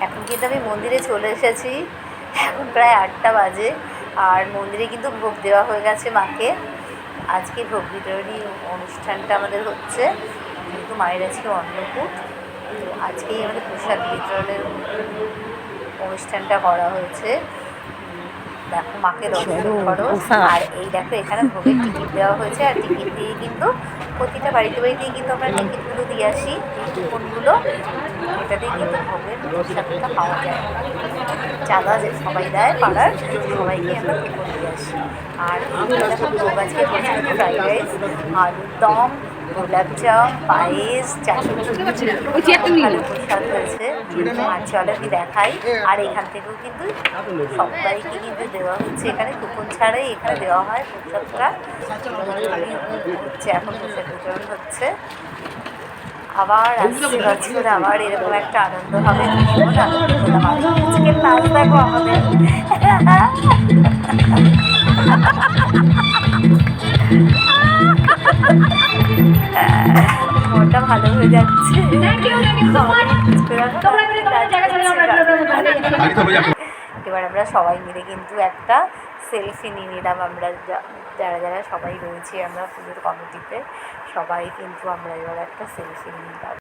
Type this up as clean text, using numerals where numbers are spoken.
এখন কিন্তু আমি মন্দিরে চলে এসেছি, এখন প্রায় 8টা বাজে। আর মন্দিরে কিন্তু ভোগ দেওয়া হয়ে গেছে মাকে। আজকে ভোগ বিতরণী অনুষ্ঠানটা আমাদের হচ্ছে, যেহেতু মায়ের আজকে অন্নকূট, তো আজকেই আমাদের প্রসাদ বিতরণের অনুষ্ঠানটা করা হয়েছে। দেখো মাকে দর্শন করো। আর এই দেখো এখানে ভোগের টিকিট দেওয়া হয়েছে, আর টিকিট দিয়ে কিন্তু প্রতিটা বাড়িতে বাড়িতেই কিন্তু আমরা টিকিটগুলো দিয়ে আসি, এই কুপনগুলো, এটাতেই কিন্তু ভোগের প্রসাদটা পাওয়া যায়। চাঁদা যে সবাই দেয় পাড়ার, সবাইকে আমরা কুপন দিয়ে আসি। আর এইগুলো দেখো ভোগ আজকে হচ্ছে ফ্রাইড রাইস, আলুর দম, গোলাপ জাম, পায়েস, চাটনি, ভালো প্রসাদ হয়েছে। আর চলো আমি দেখাই। আর এখান থেকেও কিন্তু সবাইকে কিন্তু দেওয়া হচ্ছে, এখানে কুপন ছাড়াই এখানে দেওয়া হয় প্রসাদটা। হচ্ছে এখন প্রসাদ বিতরণ হচ্ছে। আবার আসছে বছর আবার এরকম একটা আনন্দ হবে, ভীষণ আনন্দ পেলাম আমি। আজকের নাচ দেখো আমাদের, মনটা ভালো হয়ে যাচ্ছে। এবার আমরা সবাই মিলে কিন্তু একটা সেলফি নিয়ে নিলাম। আমরা যারা যারা সবাই রয়েছি আমরা পুজোর কমিটিতে, সবাই কিন্তু আমরা এবার একটা সেলফি নিলাম।